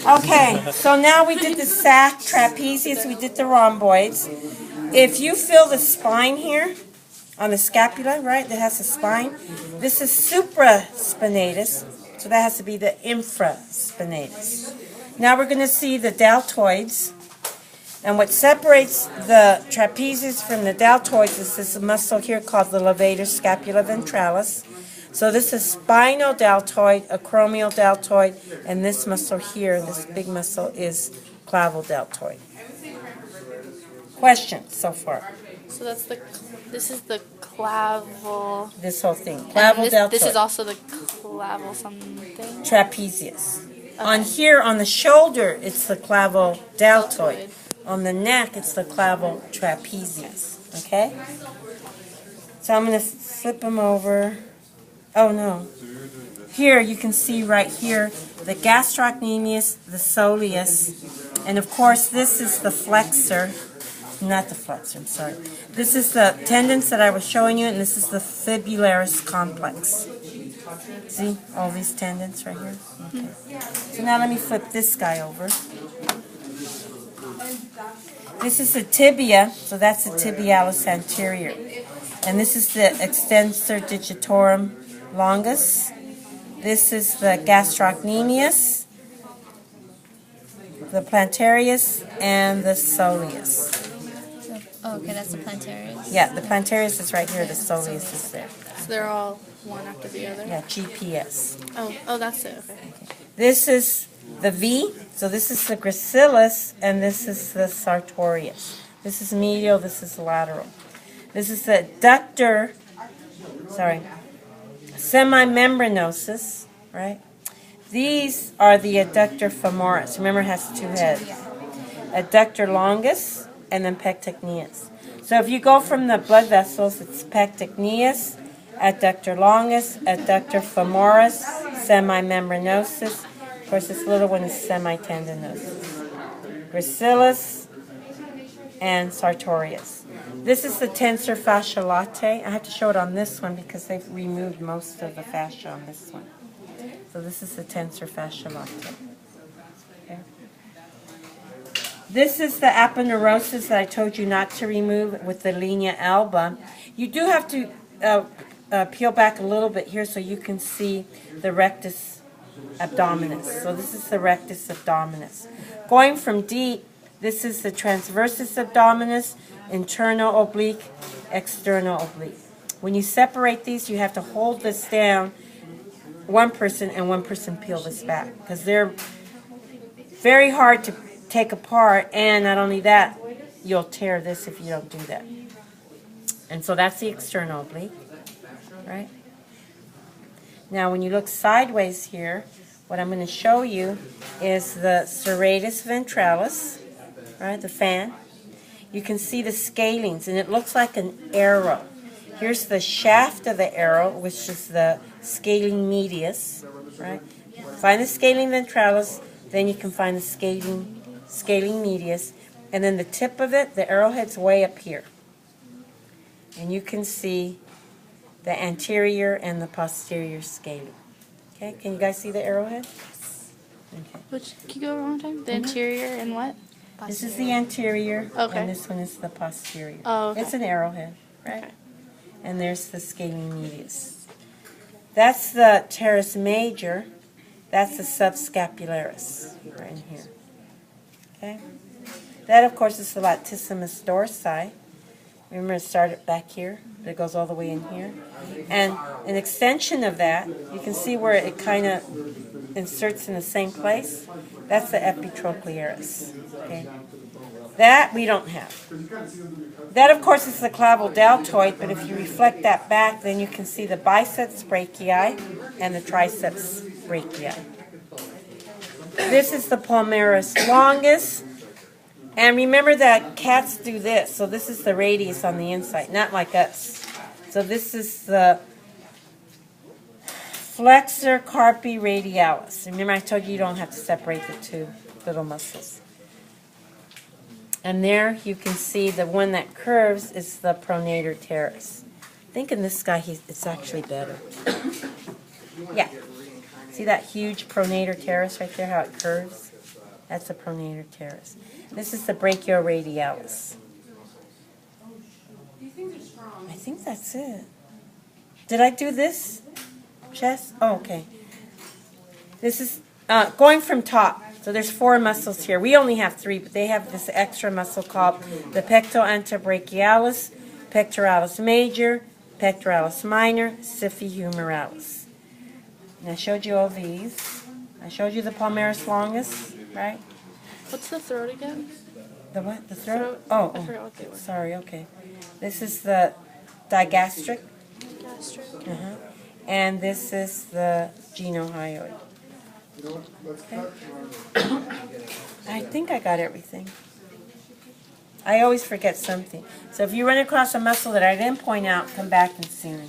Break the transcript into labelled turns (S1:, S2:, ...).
S1: Okay, so now we did the sac, trapezius, we did the rhomboids. If you feel the spine here on the scapula, right, that has a spine, this is supraspinatus, so that has to be the infraspinatus. Now we're going to see the deltoids, and what separates the trapezius from the deltoids is this muscle here called the levator scapula ventralis. So this is spinal deltoid, acromial deltoid, and this muscle here, this big muscle, is clavodeltoid. Questions so far?
S2: So this is the claval.
S1: This whole thing, clavodeltoid.
S2: This is also the claval something.
S1: Trapezius.
S2: Okay.
S1: On here, on the shoulder, it's the clavodeltoid. On the neck, it's the clavotrapezius. Okay? So I'm going to flip them over. Oh no. Here you can see right here the gastrocnemius, the soleus, and of course this is the flexor, not the flexor, I'm sorry. This is the tendons that I was showing you, and this is the fibularis complex. See all these tendons right here? Okay. So now let me flip this guy over. This is the tibia, so that's the tibialis anterior. And this is the extensor digitorum longus. This is the gastrocnemius, the plantarius, and the soleus.
S3: Oh, okay, that's the plantarius.
S1: Yeah, the plantarius is right here, the soleus is there.
S2: So they're all one after the other?
S1: Yeah, GPS.
S2: Oh, that's it, okay.
S1: This is the V, so this is the gracilis, and this is the sartorius. This is medial, this is lateral. This is the adductor, semimembranosus, right? These are the adductor femoris. Remember, it has two heads. Adductor longus and then pectineus. So if you go from the blood vessels, it's pectineus, adductor longus, adductor femoris, semimembranosus. Of course, this little one is semitendinosus. Gracilis and sartorius. This is the tensor fascia latae. I have to show it on this one because they've removed most of the fascia on this one. So this is the tensor fascia latae. Okay. This is the aponeurosis that I told you not to remove with the linea alba. You do have to peel back a little bit here so you can see the rectus abdominis. So this is the rectus abdominis. Going from deep, this is the transversus abdominis, internal oblique, external oblique. When you separate these, you have to hold this down, one person, and one person peel this back, because they're very hard to take apart, and not only that, you'll tear this if you don't do that. And so that's the external oblique, right? Now when you look sideways here, what I'm going to show you is the serratus ventralis, right, the fan. You can see the scalenes, and it looks like an arrow. Here's the shaft of the arrow, which is the scalene medius, right? Find the scalene ventralis, then you can find the scalene medius, and then the tip of it, the arrowhead's way up here. And you can see the anterior and the posterior scalene. Okay, can you guys see the arrowhead? Okay.
S2: Which, can you go one more time? The anterior and what?
S1: This is the anterior,
S2: okay,
S1: and this one is the posterior.
S2: Oh, okay.
S1: It's an arrowhead, right?
S2: Okay.
S1: And there's the scalene medius. That's the teres major. That's the subscapularis, right in here. Okay? That, of course, is the latissimus dorsi. Remember, it started back here, but it goes all the way in here. And an extension of that, you can see where it kind of inserts in the same place. That's the epitrochlearis. Okay? That we don't have. That, of course, is the clavodeltoid, but if you reflect that back, then you can see the biceps brachii and the triceps brachii. This is the palmaris longus. And remember that cats do this. So this is the radius on the inside, not like us. So this is the flexor carpi radialis. Remember I told you don't have to separate the two little muscles. And there you can see the one that curves is the pronator teres. I think in this guy it's actually better. Yeah. See that huge pronator teres right there, how it curves? That's the pronator teres. This is the brachioradialis. I think that's it. Did I do this? Chest? Oh, okay. This is going from top. So there's 4 muscles here. We only have 3, but they have this extra muscle called the pectoral antebrachialis, pectoralis major, pectoralis minor, humerales. And I showed you all these. I showed you the palmaris longus, right?
S2: What's the throat again?
S1: The what? The throat?
S2: Throat.
S1: Oh,
S2: I forgot what they were.
S1: sorry, okay. This is the digastric,
S2: Gastric.
S1: and this is the genohyoid. Okay. I think I got everything. I always forget something. So if you run across a muscle that I didn't point out, come back and see me.